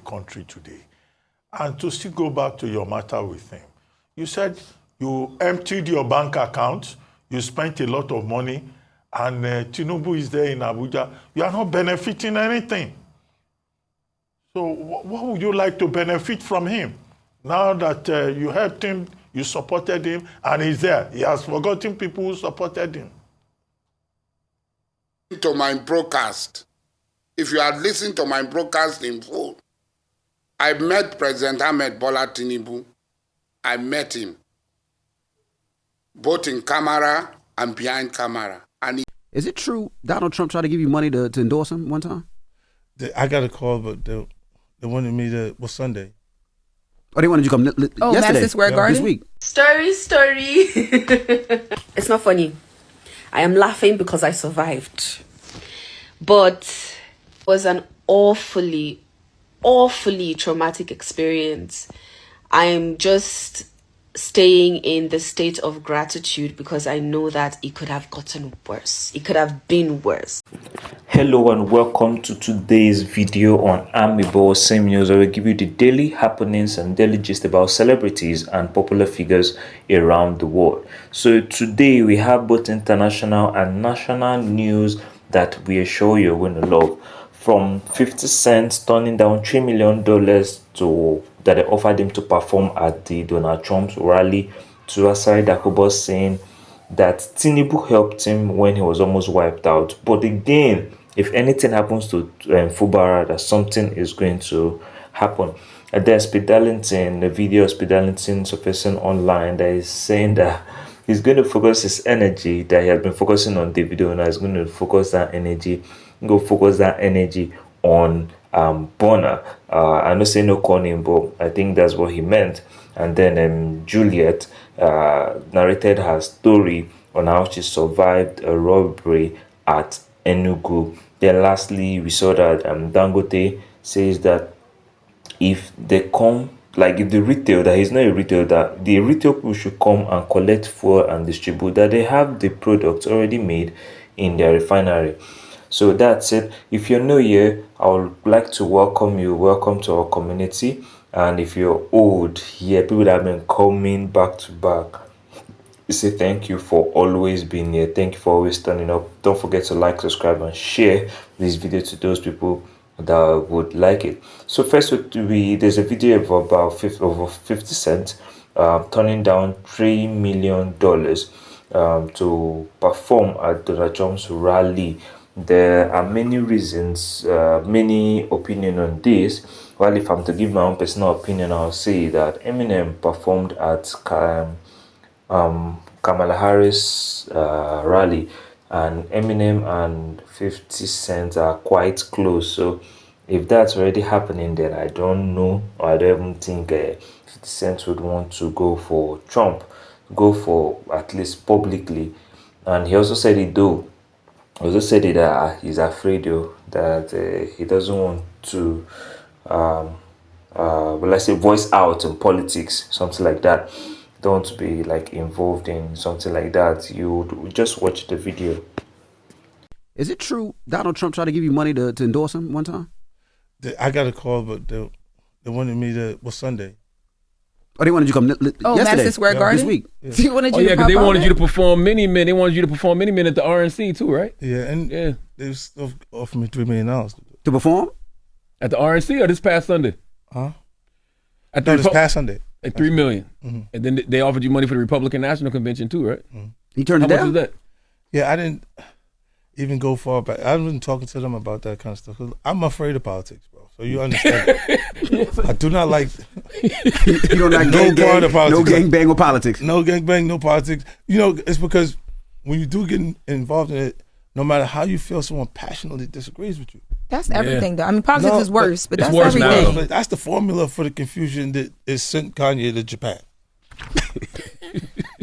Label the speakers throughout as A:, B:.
A: country today. And to still go back to your matter with him, you said you emptied your bank account, you spent a lot of money, and Tinubu is there in Abuja. You are not benefiting anything. So what would you like to benefit from him? Now that you helped him, you supported him, and he's there. He has forgotten people who supported him.
B: To my broadcast, if you had listened to my broadcast in full, I met President Ahmed Bola Tinubu. I met him, both in camera and behind camera. And
C: is it true Donald Trump tried to give you money to endorse him one time?
D: I got a call, but they wanted me to, was Sunday.
C: Oh, they wanted you to come yesterday?
E: Madison Square Garden?
C: This week.
E: Story. It's not funny. I am laughing because I survived. But it was an awfully traumatic experience. I'm just staying in the state of gratitude because I know that it could have gotten worse. It could have been worse.
F: Hello and welcome to today's video on Amiibo Same News, where we give you the daily happenings and daily gist about celebrities and popular figures around the world. So today we have both international and national news that we are sure you're going to love. From 50 Cent turning down $3 million that they offered him to perform at the Donald Trump's rally, to Asari Dakubo saying that Tinubu helped him when he was almost wiped out. But again, if anything happens to Fubara, that something is going to happen. And then Darlington, the video of Darlington surfacing online that is saying that he's going to focus his energy that he has been focusing on the video, and he's going to focus that energy on Burna. I know say no calling, but I think that's what he meant. And then Juliet narrated her story on how she survived a robbery at Enugu. Then lastly, we saw that Dangote says that if they come, like if the retail, that he's not a retail, that the retail people should come and collect fuel and distribute, that they have the products already made in their refinery. So that's it. If you're new here, I would like to welcome you. Welcome to our community. And if you're old here, people that have been coming back to back, we say thank you for always being here. Thank you for always turning up. Don't forget to like, subscribe, and share this video to those people that would like it. So first, there's a video of about 50 Cent turning down $3 million to perform at Donald Trump's rally. There are many reasons, many opinions on this. Well, if I'm to give my own personal opinion, I'll say that Eminem performed at Kamala Harris rally, and Eminem and 50 Cent are quite close. So if that's already happening, then I don't know, or I don't even think 50 Cent would want to go for Trump, go for at least publicly. And he also said it though. Also said that he's afraid that he doesn't want to, let's say, voice out in politics, something like that. Don't want to be like involved in something like that. You just watch the video.
C: Is it true Donald Trump tried to give you money to endorse him one time?
D: I got a call, but they wanted me to, was Sunday.
C: Oh, they wanted you to come yesterday?
E: Madison Square Garden?
C: This week.
D: Yeah.
E: They wanted you to
G: because they wanted you to perform Mini Men. They wanted you to perform Mini Men at the RNC too, right?
D: Yeah, and they offered me $3 million.
C: To perform?
G: At the RNC or this past Sunday?
D: Huh?
G: At
D: this past Sunday.
G: At $3 million.
D: Mm-hmm.
G: And then they offered you money for the Republican National Convention too, right?
D: Mm-hmm.
C: You turned it down?
G: How much was that?
D: Yeah, I didn't even go far back. I've been talking to them about that kind of stuff. 'Cause I'm afraid of politics, bro. So you understand. I do not like.
C: You don't like
D: no part of politics.
C: No gangbang or politics.
D: No gangbang, no politics. You know, it's because when you do get involved in it, no matter how you feel, someone passionately disagrees with you.
H: That's everything, though. I mean, politics is worse, but that's
G: worse now.
H: everything.
D: But that's the formula for the confusion that is sent Kanye to Japan.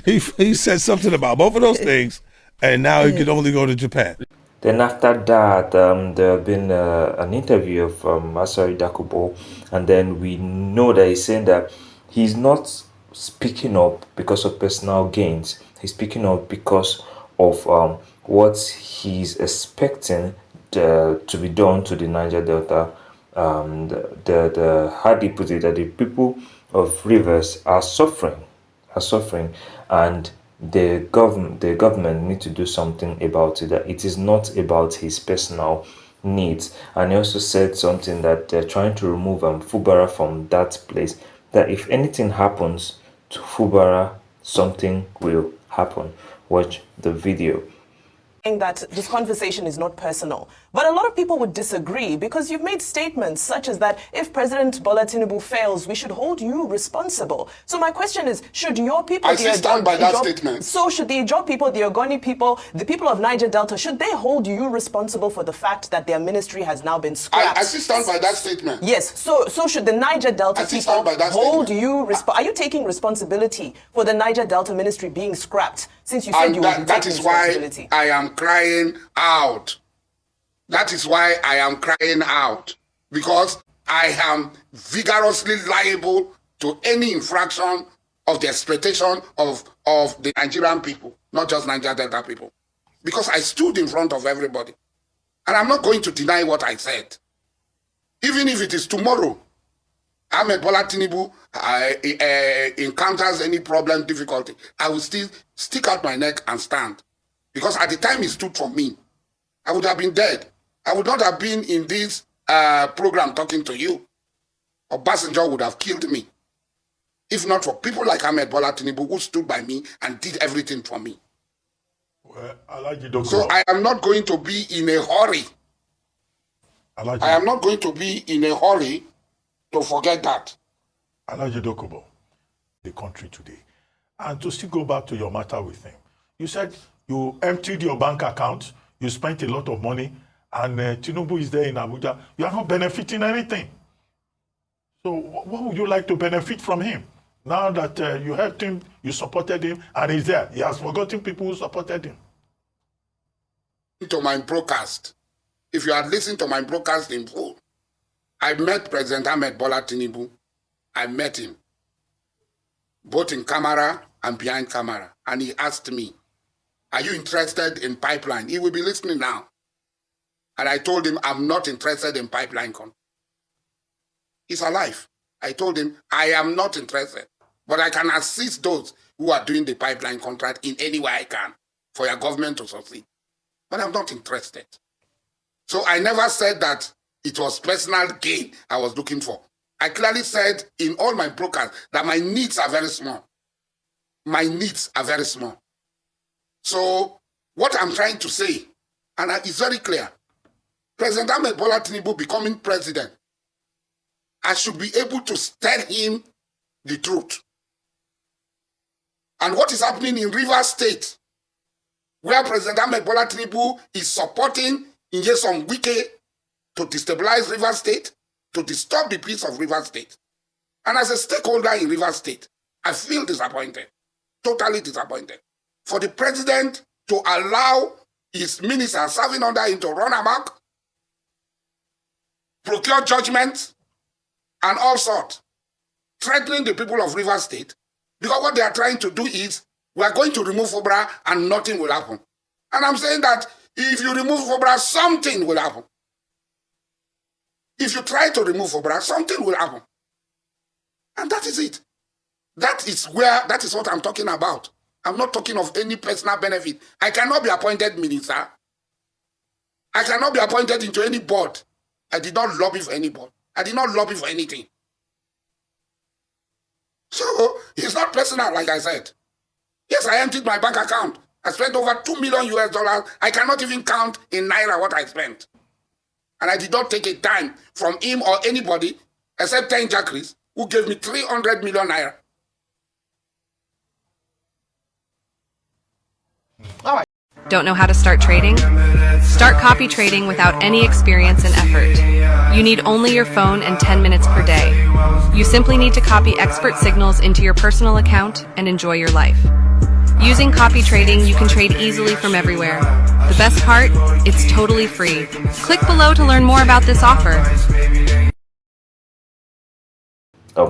D: he said something about both of those things, and now he can only go to Japan.
F: Then after that, there have been an interview of Asari Dakubo, and then we know that he's saying that he's not speaking up because of personal gains. He's speaking up because of what he's expecting to be done to the Niger Delta how do you put it, that the people of Rivers are suffering, and the government need to do something about it. That it is not about his personal needs. And he also said something that they're trying to remove Fubara from that place. That if anything happens to Fubara, something will happen. Watch the video.
I: That this conversation is not personal. But a lot of people would disagree because you've made statements such as that if President Bola Tinubu fails, we should hold you responsible. So my question is, should your people...
B: I stand by that statement.
I: So should the Ijaw people, the Ogoni people, the people of Niger Delta, should they hold you responsible for the fact that their ministry has now been scrapped?
B: I stand by that statement.
I: Yes, so should the Niger Delta people hold you... Are you taking responsibility for the Niger Delta ministry being scrapped? Since you said you would be taking responsibility.
B: That is why I am crying out. That is why I am crying out. Because I am vigorously liable to any infraction of the expectation of the Nigerian people, not just Niger Delta people. Because I stood in front of everybody. And I'm not going to deny what I said. Even if it is tomorrow, Ahmed Bola Tinubu encounters any problem, difficulty, I will still stick out my neck and stand. Because at the time he stood for me, I would have been dead. I would not have been in this program talking to you. Obasanjo would have killed me. If not for people like Ahmed Bola Tinubu who stood by me and did everything for me.
A: Well,
B: so I am not going to be in a hurry. I am not going to be in a hurry to forget that.
A: Asari Dakubo, the country today. And to still go back to your matter with him, you said you emptied your bank account, you spent a lot of money, and Tinubu is there in Abuja. You are not benefiting anything. So what would you like to benefit from him? Now that you helped him, you supported him, and he's there. He has forgotten people who supported him.
B: To my broadcast, if you had listened to my broadcast in full, I met President Ahmed Bola Tinubu. I met him, both in camera and behind camera. And he asked me, are you interested in pipeline? He will be listening now. And I told him, I'm not interested in pipeline. He's alive. I told him, I am not interested. But I can assist those who are doing the pipeline contract in any way I can for your government to succeed. But I'm not interested. So I never said that it was personal gain I was looking for. I clearly said in all my broadcasts that my needs are very small. My needs are very small. So what I'm trying to say, and it's very clear, President Ahmed Bola Tinubu becoming president, I should be able to tell him the truth. And what is happening in Rivers State, where President Ahmed Bola Tinubu is supporting Nyesom Wike to destabilize Rivers State, to disturb the peace of Rivers State. And as a stakeholder in Rivers State, I feel disappointed, totally disappointed, for the president to allow his ministers serving under him to run amok, procure judgment, and all sorts, threatening the people of Rivers State, because what they are trying to do is, we are going to remove FOBRA and nothing will happen. And I'm saying that if you remove FOBRA, something will happen. If you try to remove FOBRA, something will happen. And that is it. That is what I'm talking about. I'm not talking of any personal benefit. I cannot be appointed minister. I cannot be appointed into any board. I did not lobby for any board. I did not lobby for anything. So it's not personal, like I said. Yes, I emptied my bank account. I spent over $2 million US. I cannot even count in Naira what I spent. And I did not take a dime from him or anybody except 10 Jackeries who gave me 300 million Naira.
J: All right. Don't know how to start trading? Start copy trading without any experience and effort. You need only your phone and 10 minutes per day. You simply need to copy expert signals into your personal account and enjoy your life. Using copy trading, you can trade easily from everywhere. The best part? It's totally free. Click below to learn more about this offer.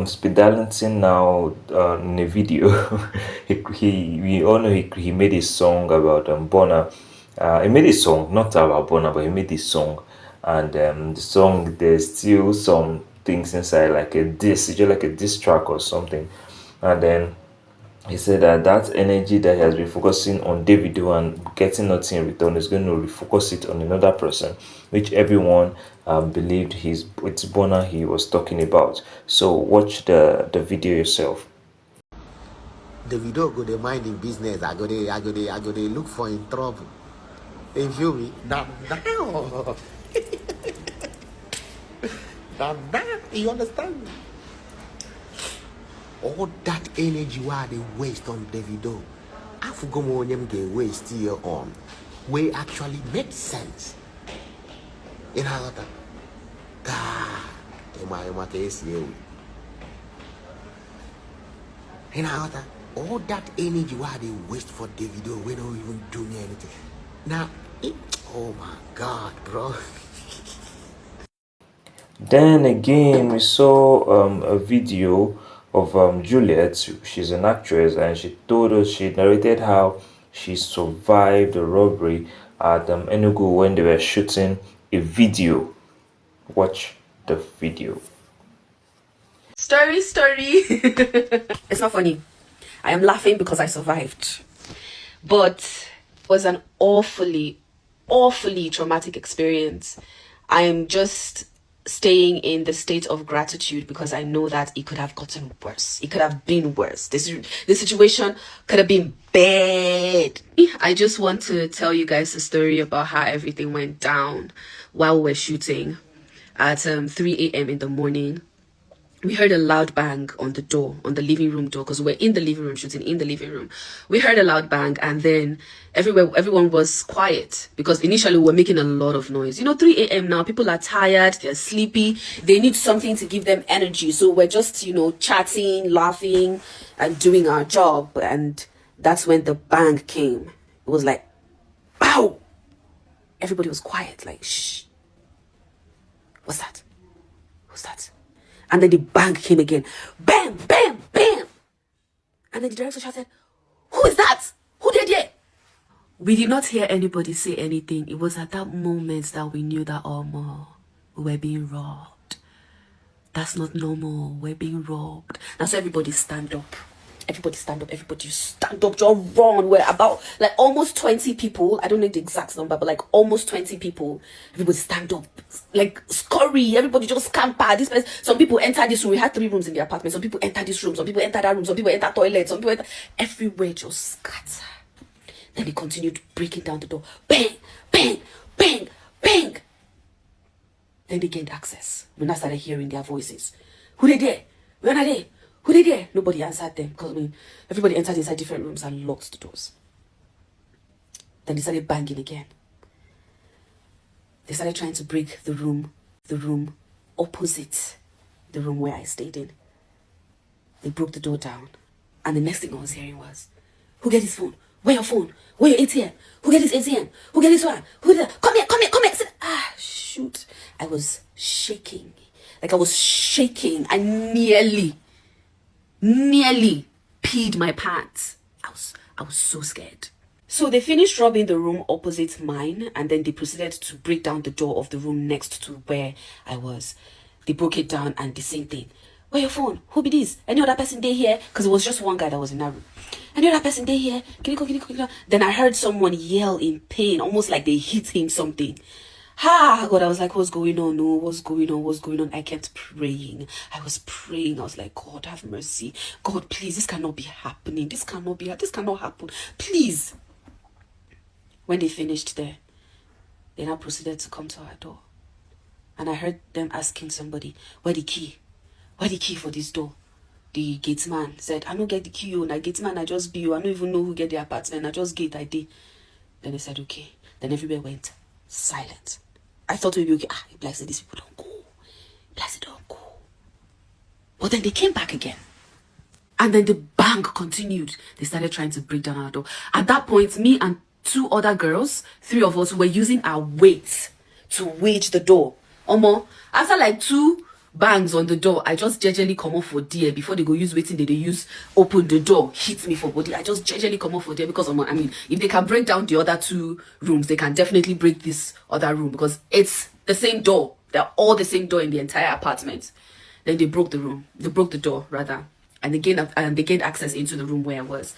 F: Speed Darlington now in a video, we all know he made a song about Burna. He made a song, not about Burna, but he made a song, and the song, there's still some things inside, like a diss, just like a diss track or something. And then he said that energy that he has been focusing on Davido and getting nothing in return is going to refocus it on another person, which everyone believed it's Burna he was talking about. So watch the video yourself.
K: Davido go dey mind in business. I go dey look for in trouble. You feel me? Now, you understand me? All that energy why they waste on Davido, I forgot more them get waste here on, where actually makes sense. You know that? My case here. You know that? All that energy why they waste for Davido, we don't even do anything. Now, oh my God, bro.
F: Then again, we saw a video of Juliet. She's an actress, and she told us, she narrated how she survived the robbery at Enugu when they were shooting a video. Watch the video.
E: Story. It's not funny. I am laughing because I survived. But it was an awfully traumatic experience. I am just staying in the state of gratitude because I know that it could have gotten worse. It could have been worse. This situation could have been bad. I just want to tell you guys a story about how everything went down while we're shooting at 3 a.m. in the morning. We heard a loud bang on the door, on the living room door, because we're in the living room, shooting in the living room. We heard a loud bang, and then everyone was quiet because initially we were making a lot of noise. 3 a.m. now, people are tired, they're sleepy, they need something to give them energy. So we're just, chatting, laughing, and doing our job. And that's when the bang came. It was like, pow! Everybody was quiet, like, shh. What's that? Who's that? And then the bang came again. Bam, bam, bam. And then the director shouted, who is that? Who did it? We did not hear anybody say anything. It was at that moment that we knew that, we were being robbed. That's not normal. We're being robbed. Now, so everybody stand up. Everybody stand up. Everybody stand up. Just run. We're about almost 20 people. I don't know the exact number, but almost 20 people. Everybody stand up. Scurry. Everybody just scamper. This place. Some people enter this room. We had 3 rooms in the apartment. Some people enter this room. Some people enter that room. Some people enter toilet. Some people everywhere just scatter. Then they continued breaking down the door. Bang, bang, bang, bang. Then they gained access. We now started hearing their voices. Who they there? When are they? Who they there? Nobody answered them because everybody entered inside different rooms and locked the doors. Then they started banging again. They started trying to break the room opposite the room where I stayed in. They broke the door down. And the next thing I was hearing was, who get his phone? Where your phone? Where your ATM? Who get his ATM? Who get this one? Who did that? Come here. Shoot. I was shaking. I was shaking. I nearly peed my pants. I was so scared. So they finished robbing the room opposite mine, and then they proceeded to break down the door of the room next to where I was. They broke it down, and the same thing. Where your phone? Who be this? Any other person there here? Because it was just one guy that was in that room. Any other person there here? Can you go? Then I heard someone yell in pain, almost like they hit him something. God, I was like, what's going on? No, what's going on? I kept praying. I was praying. I was like, God, have mercy. God, please, this cannot be happening. This cannot happen. Please. When they finished there, they now proceeded to come to our door. And I heard them asking somebody, where the key? Where the key for this door? The gateman said, I don't get the key. Na gateman, I just be you. I don't even know who get the apartment. I just gate, I did. Then they said, okay. Then everybody went silent. I thought we'd be okay. Like said, these people don't go. Like said, don't go. But then they came back again. And then the bang continued. They started trying to break down our door. At that point, me and 2 other girls, 3 of us, were using our weight to wedge the door. After 2 bangs on the door, I just gingerly come off for dear. Before they go use waiting, they use open the door, hit me for body. I just gingerly come off for dear because if they can break down the other 2 rooms, they can definitely break this other room because it's The same door. They're all the same door in the entire apartment. Then they broke the room. They broke the door, rather. And they gained access into the room where I was.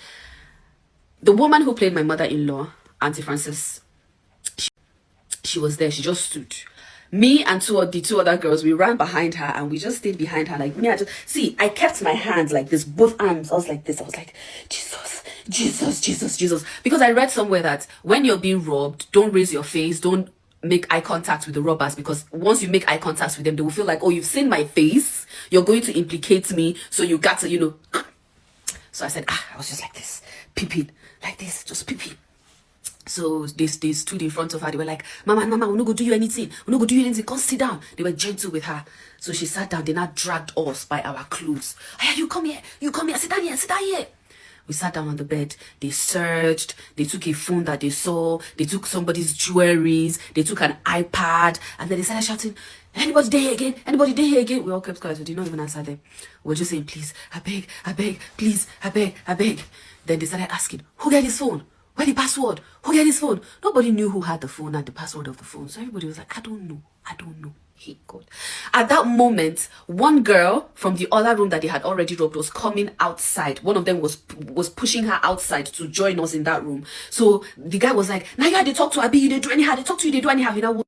E: The woman who played my mother-in-law, Auntie Frances, she was there. She just stood. Me and the two other girls, we ran behind her and we just stayed behind her. Like me, I kept my hands like this, both arms. I was like this. I was like, Jesus, Jesus, Jesus, Jesus. Because I read somewhere that when you're being robbed, don't raise your face, don't make eye contact with the robbers, because once you make eye contact with them, they will feel like, oh, you've seen my face, you're going to implicate me, so you got to, you know. So I said, I was just like this, peeping, like this, just peeping. So they stood in front of her. They were like, Mama, we're not going to do you anything. We're not going to do you anything. Come sit down. They were gentle with her. So she sat down. They now dragged us by our clothes. Hey, you come here. You come here. Sit down here. Sit down here. We sat down on the bed. They searched. They took a phone that they saw. They took somebody's jewelries. They took an iPad. And then they started shouting, anybody there again? Anybody there again? We all kept quiet. We did not even answer them. We were just saying, please, I beg, please, I beg. Then they started asking, who got his phone? Where the password? Who got his phone? Nobody knew who had the phone and the password of the phone. So everybody was like, I don't know. Hey God. At that moment, one girl from the other room that they had already robbed was coming outside. One of them was pushing her outside to join us in that room. So the guy was like, now they talk to Abi, you didn't do anyhow. They talk to you, they do anyhow. You know,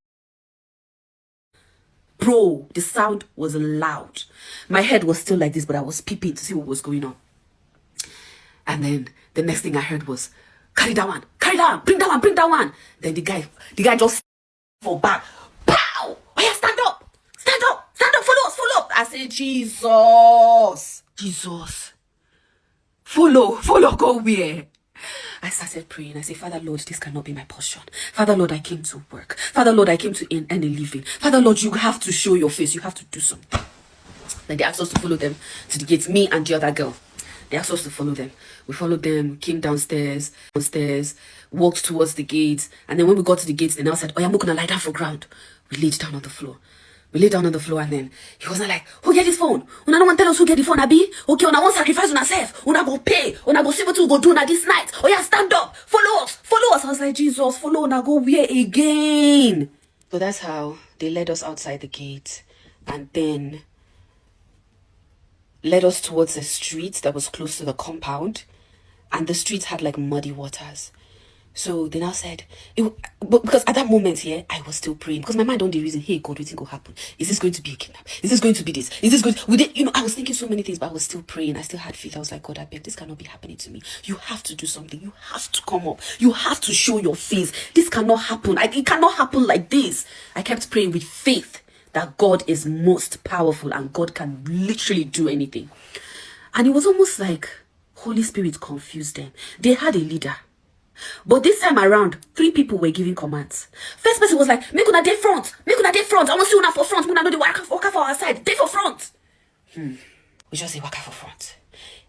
E: bro, the sound was loud. My head was still like this, but I was peeping to see what was going on. And then the next thing I heard was, carry that one, bring that one. Then the guy just fall back. Pow! Oh yeah, stand up, follow up. I said, Jesus. Follow, go where? I started praying. I said, Father Lord, this cannot be my portion. Father Lord, I came to work. Father Lord, I came to earn a living. Father Lord, you have to show your face. You have to do something. Then they asked us to follow them to the gate, me and the other girl. They asked us to follow them. We followed them, came downstairs, walked towards the gates. And then when we got to the gates, they now said, oh, I'm not going to lie down for ground. We laid down on the floor. And then he was like, who get his phone? Una no one tell us who get the phone, Abi? Okay, una won't sacrifice una self. Una go pay. Una go see what we go do na this night. Oh yeah, stand up. Follow us. I was like, Jesus, follow una go where again? So that's how they led us outside the gate. And then led us towards a street that was close to the compound, and the street had like muddy waters. So they now said, because at that moment here, I was still praying, because my mind on the reason, hey God, what think will happen? Is this going to be a kidnap? Is this going to be this? Is this going to, I was thinking so many things, but I was still praying. I still had faith. I was like, God, I beg, this cannot be happening to me. You have to do something. You have to come up. You have to show your face. This cannot happen. It cannot happen like this. I kept praying with faith that God is most powerful and God can literally do anything. And it was almost like Holy Spirit confused them. They had a leader, but this time around, 3 people were giving commands. First person was like, make una dey front. I want to see una for front. Una know the waka for our side. Dey for front. We just say waka for front.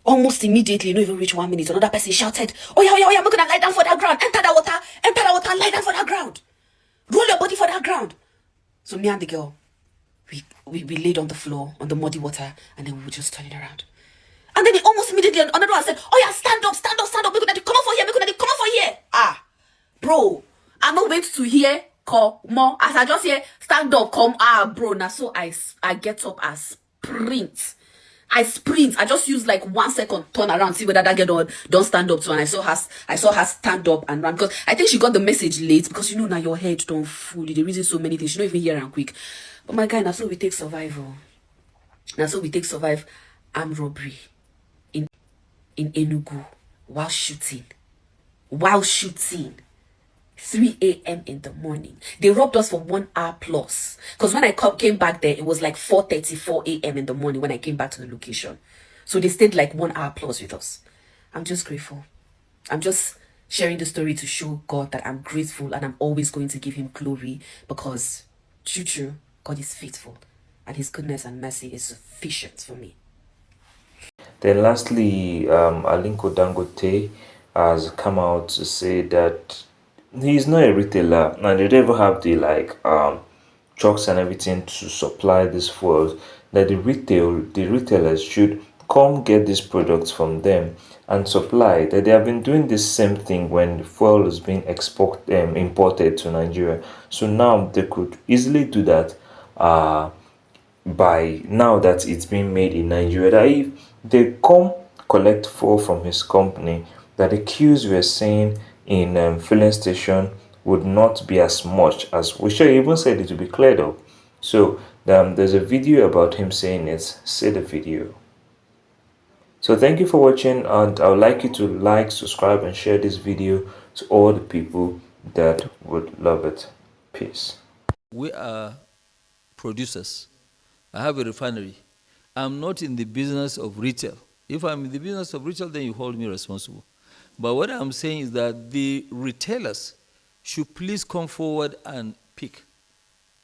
E: Almost immediately, not even reach 1 minute, another person shouted, oh yeah, make una lie down for that ground. Enter the water, lie down for that ground. Roll your body for that ground. So me and the girl, we laid on the floor, on the muddy water, and then we were just turning around. And then almost immediately another one said, oh yeah, stand up. Make una come up for here. Bro, I'm not wait to hear, come more. As I just hear, stand up, come. Bro, now so I get up, I sprint. I just use like 1 second, turn around, see whether that girl don't stand up. So and I saw her stand up and run, because I think she got the message late, because now your head don't fool you. They reason so many things. You don't even hear and quick. But my guy, now so we take survival. Now so we take survive armed robbery in Enugu while shooting. 3 a.m. in the morning. They robbed us for 1 hour plus. Because when I came back there, it was like 4:34 a.m. in the morning when I came back to the location. So they stayed like 1 hour plus with us. I'm just grateful. I'm just sharing the story to show God that I'm grateful and I'm always going to give him glory, because true, God is faithful and his goodness and mercy is sufficient for me.
F: Then lastly, Aliko Dangote has come out to say that he's not a retailer and they don't even have the trucks and everything to supply these fuels, that the retailers should come get these products from them and supply. That they have been doing this same thing when fuel is being imported to Nigeria. So now they could easily do that by now that it's being made in Nigeria. That if they come collect fuel from his company, that the queues we're seeing in filling station would not be as much as we should even said it to be cleared up. So there's a video about him saying it. See the video. So thank you for watching, and I would like you to like, subscribe, and share this video to all the people that would love it. Peace.
L: We are producers. I have a refinery. I'm not in the business of retail. If I'm in the business of retail, then you hold me responsible. But what I'm saying is that the retailers should please come forward and pick.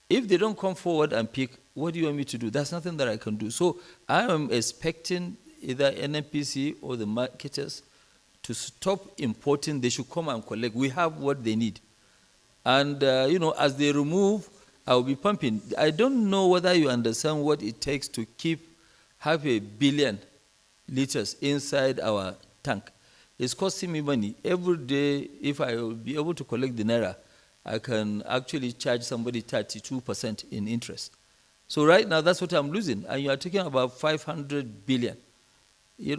L: If they don't come forward and pick, what do you want me to do? That's nothing that I can do. So I am expecting either NNPC or the marketers to stop importing. They should come and collect. We have what they need. And, as they remove, I'll be pumping. I don't know whether you understand what it takes to keep 500 million liters inside our tank. It's costing me money. Every day, if I will be able to collect the naira, I can actually charge somebody 32% in interest. So right now, that's what I'm losing. And you are talking about 500 billion. We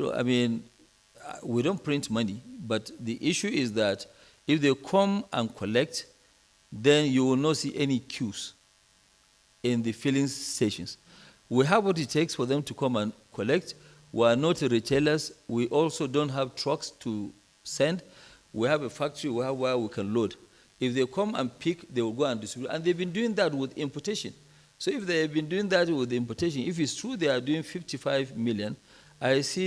L: don't print money, but the issue is that if they come and collect, then you will not see any queues in the filling stations. We have what it takes for them to come and collect. We are not retailers. We also don't have trucks to send. We have a factory where we can load. If they come and pick, they will go and distribute. And they've been doing that with importation. So if they have been doing that with importation, if it's true they are doing 55 million, I see